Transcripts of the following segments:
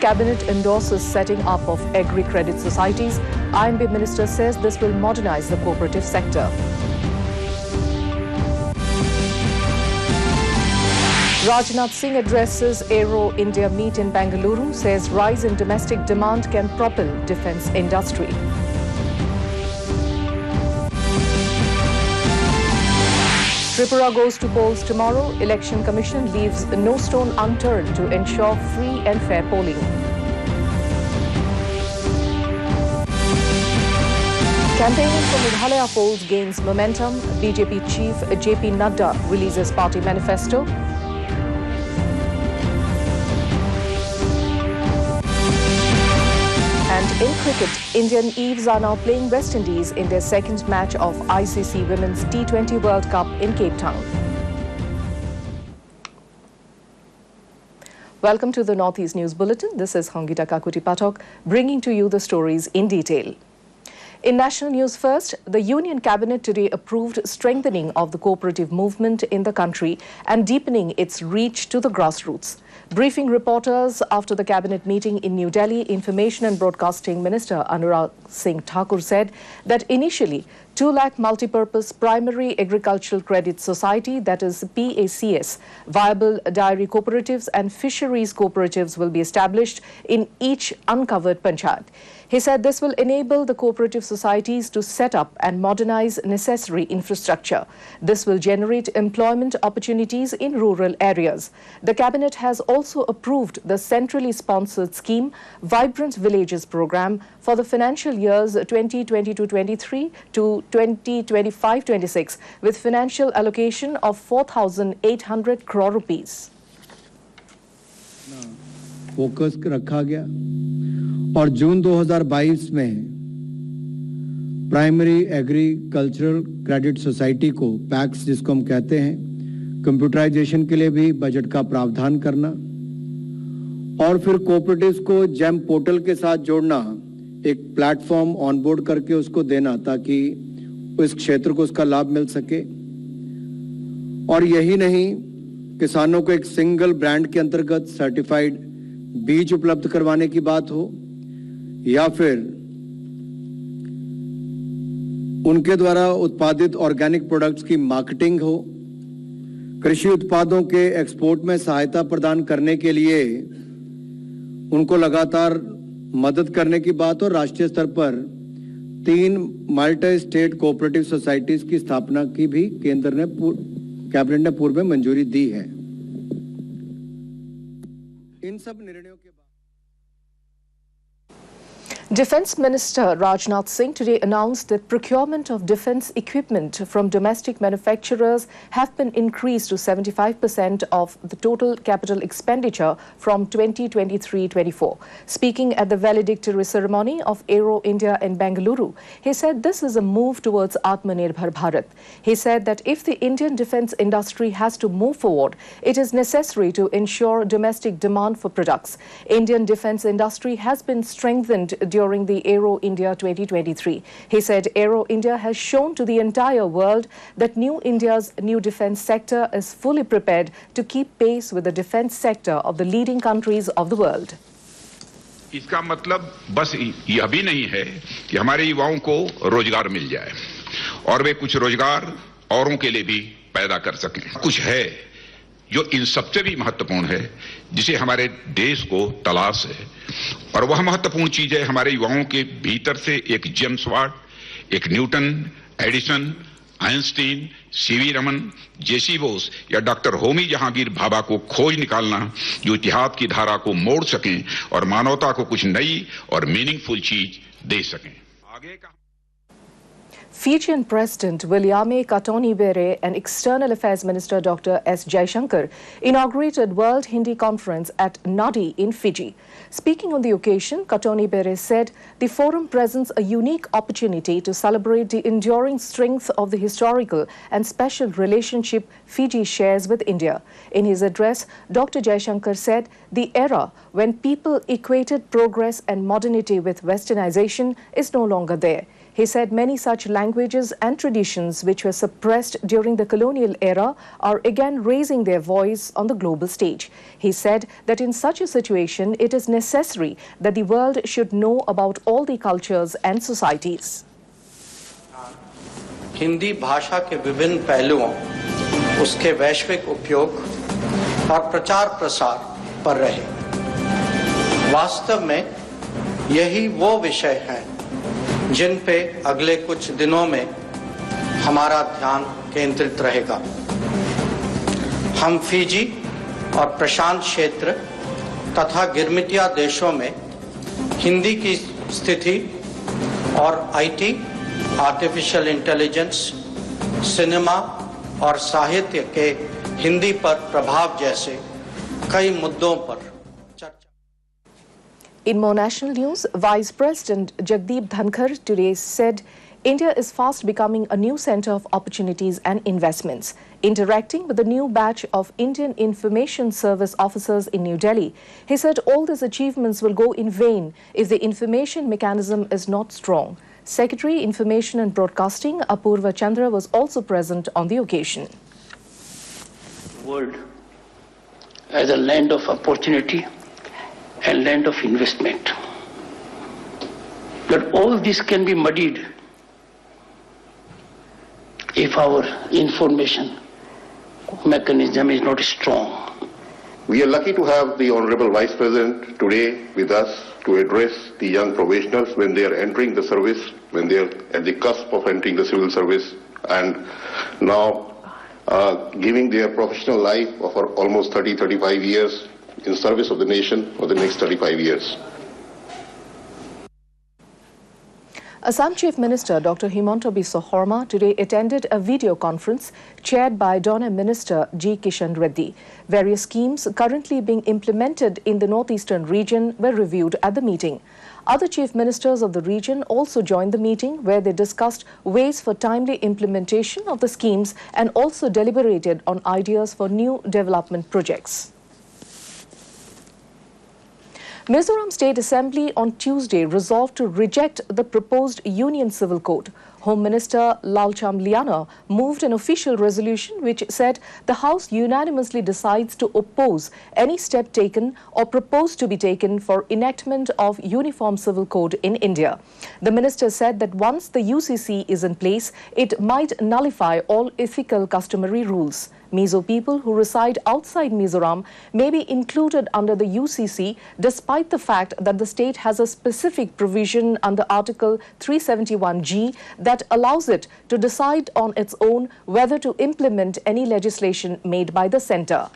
Cabinet endorses setting up of agri-credit societies. INB Minister says this will modernize the cooperative sector. Rajnath Singh addresses Aero India meet in Bengaluru, says rise in domestic demand can propel defence industry. Tripura goes to polls tomorrow. Election Commission leaves no stone unturned to ensure free and fair polling. Campaigning for Meghalaya polls gains momentum. BJP chief JP Nadda releases party manifesto. And in cricket, Indian Eves are now playing West Indies in their second match of ICC Women's T20 World Cup in Cape Town. Welcome to the Northeast News Bulletin. This is Hangita Kakuti Pathak bringing to you the stories in detail. In national news first, the Union Cabinet today approved strengthening of the cooperative movement in the country and deepening its reach to the grassroots. Briefing reporters after the Cabinet meeting in New Delhi, Information and Broadcasting Minister Anurag Singh Thakur said that initially 2 lakh multi-purpose primary agricultural credit society, that is PACS, viable dairy cooperatives and fisheries cooperatives will be established in each uncovered panchayat. He said this will enable the cooperative societies to set up and modernize necessary infrastructure. This will generate employment opportunities in rural areas. The Cabinet has also approved the centrally sponsored scheme Vibrant Villages program for the financial years 2022-23 to 2025-26 with financial allocation of 4,800 crore rupees. Focus रखा गया और जून 2022 में primary agricultural credit society को PACS जिसको हम कहते हैं computerisation के लिए भी बजट का प्रावधान करना और फिर कोऑपरेटिव्स को जेम पोर्टल के साथ जोड़ना, एक प्लेटफॉर्म ऑनबोर्ड करके उसको देना ताकि इस क्षेत्र को उसका लाभ मिल सके। और यही नहीं, किसानों को एक सिंगल ब्रांड के अंतर्गत सर्टिफाइड बीज उपलब्ध करवाने की बात हो या फिर उनके द्वारा उत्पादित ऑर्गेनिक प्रोडक्ट्स की मार्केटिंग हो, कृषि उत्पादों के एक्सपोर्ट में सहायता प्रदान करने के लिए उनको लगातार मदद करने की बात और राष्ट्रीय स्तर पर 3 मल्टी स्टेट कोऑपरेटिव सोसाइटीज की स्थापना की भी केंद्र ने कैबिनेट ने पूर्व में मंजूरी दी है। इन सब निर्णयों के बाद Defence Minister Rajnath Singh today announced that procurement of defence equipment from domestic manufacturers have been increased to 75% of the total capital expenditure from 2023-24. Speaking at the valedictory ceremony of Aero India in Bengaluru, he said this is a move towards Atmanirbhar Bharat. He said that if the Indian defence industry has to move forward, it is necessary to ensure domestic demand for products. Indian defence industry has been strengthened during the Aero India 2023. He said Aero India has shown to the entire world that New India's new defence sector is fully prepared to keep pace with the defence sector of the leading countries of the world. इसका मतलब बस यह भी नहीं है कि हमारे युवाओं को रोजगार मिल जाए और वे कुछ रोजगार औरों के लिए भी पैदा कर सकें। कुछ है जो इन सबसे भी महत्वपूर्ण है, जिसे हमारे देश को तलाश है, और वह महत्वपूर्ण चीज है हमारे युवाओं के भीतर से एक जेम्स वाट, एक Newton, Edison, Einstein, CV Raman, JC Bose या डॉक्टर होमी जहांगीर भाभा को खोज निकालना जो इतिहास की धारा को मोड़ सकें और मानवता को कुछ नई और मीनिंगफुल चीज दे सकें। आगे का Fijian President Williame Katonibere and External Affairs Minister Dr. S. Jaishankar inaugurated World Hindi Conference at Nadi in Fiji. Speaking on the occasion, Katonibere said the forum presents a unique opportunity to celebrate the enduring strength of the historical and special relationship Fiji shares with India. In his address, Dr. Jaishankar said the era when people equated progress and modernity with westernization is no longer there. He said many such languages and traditions which were suppressed during the colonial era are again raising their voice on the global stage. He said that in such a situation, it is necessary that the world should know about all the cultures and societies. Hindi भाषा के विभिन्न पहलुओं, उसके वैश्विक उपयोग और प्रचार प्रसार पर रहे। वास्तव में यही वो विषय हैं जिन पे अगले कुछ दिनों में हमारा ध्यान केंद्रित रहेगा। हम फिजी और प्रशांत क्षेत्र तथा गिरमिटिया देशों में हिंदी की स्थिति और आईटी, आर्टिफिशियल इंटेलिजेंस, सिनेमा और साहित्य के हिंदी पर प्रभाव जैसे कई मुद्दों पर चर्चा। In more national news, Vice President Jagdeep Dhankar today said India is fast becoming a new center of opportunities and investments. Interacting with the new batch of Indian Information Service officers in New Delhi, he said all these achievements will go in vain if the information mechanism is not strong. Secretary Information and Broadcasting Apurva Chandra was also present on the occasion. World as a land of opportunity and land of investment. But all this can be muddied if our information mechanism is not strong. We are lucky to have the Honorable Vice President today with us to address the young professionals when they are entering the service, when they are at the cusp of entering the civil service, and now giving their professional life of almost 30-35 years in service of the nation for the next 35 years. Assam Chief Minister Dr. Himanta Biswa Sarma today attended a video conference chaired by DONA Minister G. Kishan Reddy. Various schemes currently being implemented in the northeastern region were reviewed at the meeting. Other chief ministers of the region also joined the meeting, where they discussed ways for timely implementation of the schemes and also deliberated on ideas for new development projects. Mizoram State Assembly on Tuesday resolved to reject the proposed Union Civil Code. Home Minister Lalcham Liana moved an official resolution which said the House unanimously decides to oppose any step taken or proposed to be taken for enactment of Uniform Civil Code in India. The minister said that once the UCC is in place, it might nullify all ethical customary rules. Mizo people who reside outside Mizoram may be included under the UCC despite the fact that the state has a specific provision under Article 371G that allows it to decide on its own whether to implement any legislation made by the centre.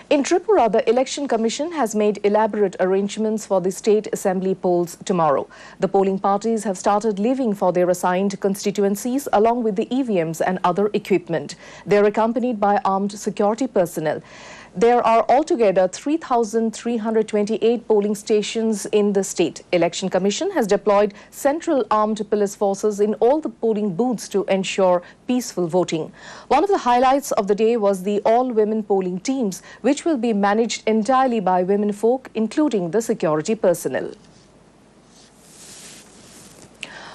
In Tripura, the Election Commission has made elaborate arrangements for the state assembly polls tomorrow. The polling parties have started leaving for their assigned constituencies along with the EVMs and other equipment. They are accompanied by armed security personnel. There are altogether 3,328 polling stations in the state. Election Commission has deployed central armed police forces in all the polling booths to ensure peaceful voting. One of the highlights of the day was the all-women polling teams, which will be managed entirely by women folk, including the security personnel.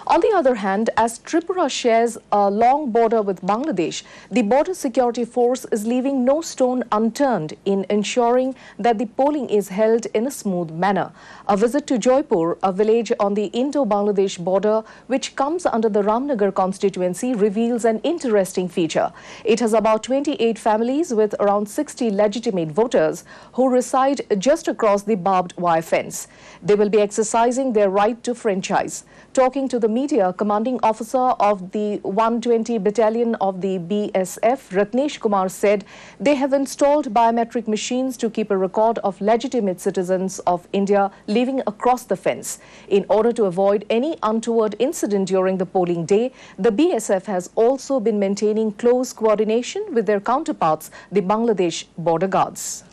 On the other hand, as Tripura shares a long border with Bangladesh, the Border Security Force is leaving no stone unturned in ensuring that the polling is held in a smooth manner. A visit to Jaipur, a village on the Indo-Bangladesh border, which comes under the Ramnagar constituency, reveals an interesting feature. It has about 28 families with around 60 legitimate voters who reside just across the barbed wire fence. They will be exercising their right to franchise. Talking to the media, commanding officer of the 120 Battalion of the BSF, Ratnesh Kumar, said they have installed biometric machines to keep a record of legitimate citizens of India living across the fence. In order to avoid any untoward incident during the polling day, the BSF has also been maintaining close coordination with their counterparts, the Bangladesh border guards.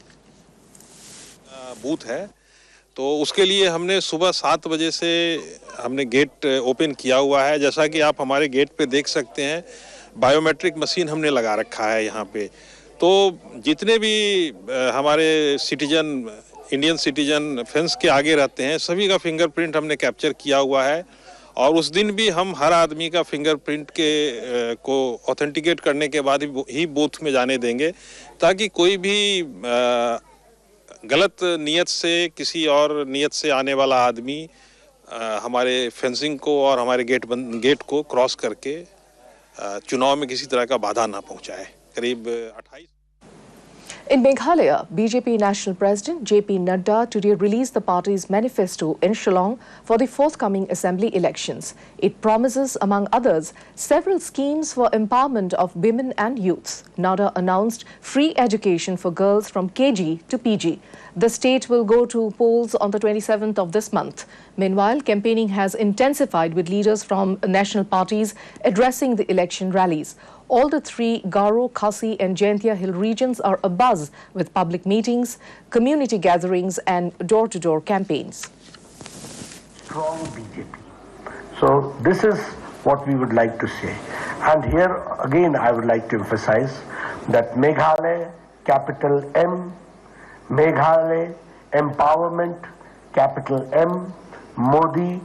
Booth है तो उसके लिए हमने सुबह 7 बजे से हमने gate open किया हुआ है। जैसा कि आप हमारे गेट पे देख सकते हैं, बायोमेट्रिक मशीन हमने लगा रखा है यहाँ पे। तो जितने भी हमारे सिटीजन इंडियन सिटीजन फेंस के आगे रहते हैं, सभी का फिंगरप्रिंट हमने कैप्चर किया हुआ है। और उस दिन भी हम हर आदमी का फिंगरप्रिंट को ऑथेंटिकेट करने के बाद ही बूथ में जाने देंगे, ताकि कोई भी गलत नियत से, किसी और नियत से आने वाला आदमी हमारे फेंसिंग को और हमारे गेट को क्रॉस करके चुनाव में किसी तरह का बाधा ना पहुंचाए। करीब 28 In Meghalaya, BJP National President JP Nadda today released the party's manifesto in Shillong for the forthcoming assembly elections. It promises, among others, several schemes for empowerment of women and youths. Nadda announced free education for girls from KG to PG. The state will go to polls on the 27th of this month. Meanwhile, campaigning has intensified with leaders from national parties addressing the election rallies. All the three Garo, Khasi and Jaintia Hill regions are abuzz with public meetings, community gatherings and door-to-door campaigns. Strong BJP. So this is what we would like to say. And here again I would like to emphasize that Meghalaya, capital M, Meghalaya, empowerment, capital M, Modi,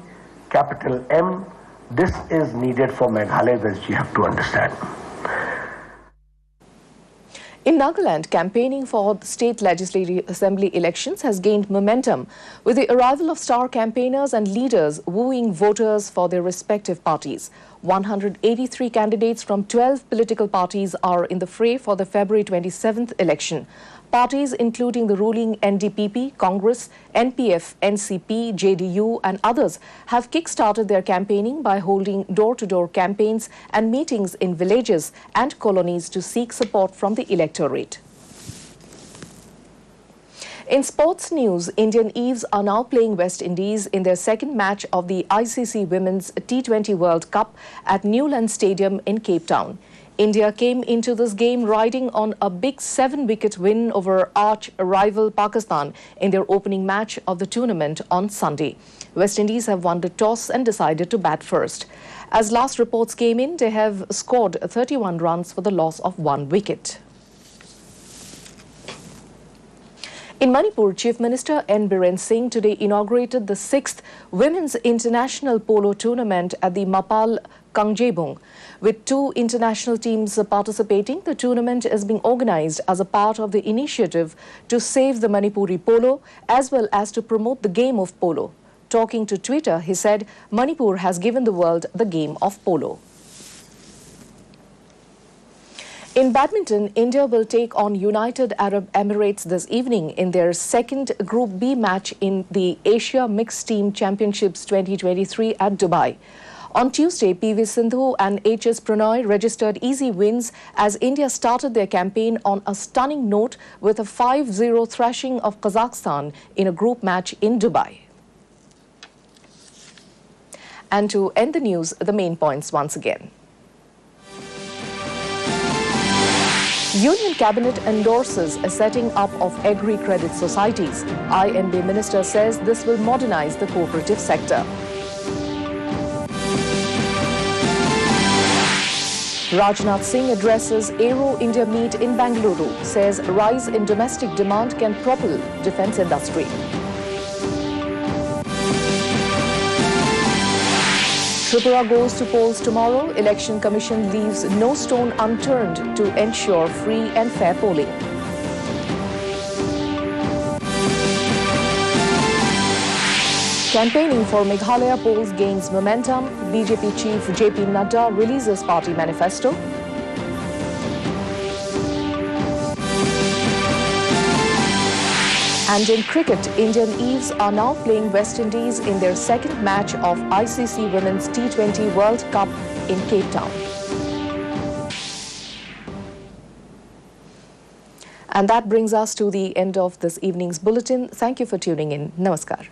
capital M. This is needed for Meghalaya, that you have to understand. In Nagaland, campaigning for state legislative assembly elections has gained momentum, with the arrival of star campaigners and leaders wooing voters for their respective parties. 183 candidates from 12 political parties are in the fray for the February 27th election. Parties including the ruling NDPP, Congress, NPF, NCP, JDU and others have kick-started their campaigning by holding door-to-door campaigns and meetings in villages and colonies to seek support from the electorate. In sports news, Indian Eves are now playing West Indies in their second match of the ICC Women's T20 World Cup at Newland Stadium in Cape Town. India came into this game riding on a big 7-wicket win over arch-rival Pakistan in their opening match of the tournament on Sunday. West Indies have won the toss and decided to bat first. As last reports came in, they have scored 31 runs for the loss of 1 wicket. In Manipur, Chief Minister N. Biren Singh today inaugurated the 6th Women's International Polo Tournament at the Mapal Kangjebung. With 2 international teams participating, the tournament is being organized as a part of the initiative to save the Manipuri polo as well as to promote the game of polo. Talking to Twitter, he said, Manipur has given the world the game of polo. In badminton, India will take on United Arab Emirates this evening in their second Group B match in the Asia Mixed Team Championships 2023 at Dubai. On Tuesday, PV Sindhu and HS Prannoy registered easy wins as India started their campaign on a stunning note with a 5-0 thrashing of Kazakhstan in a group match in Dubai. And to end the news, the main points once again. Union Cabinet endorses a setting up of agri-credit societies. INB Minister says this will modernize the cooperative sector. Rajnath Singh addresses Aero India meet in Bangalore, says rise in domestic demand can propel defence industry. Tripura goes to polls tomorrow. Election Commission leaves no stone unturned to ensure free and fair polling. Campaigning for Meghalaya polls gains momentum. BJP Chief JP Nadda releases party manifesto. And in cricket, Indian Eves are now playing West Indies in their second match of ICC Women's T20 World Cup in Cape Town. And that brings us to the end of this evening's bulletin. Thank you for tuning in. Namaskar.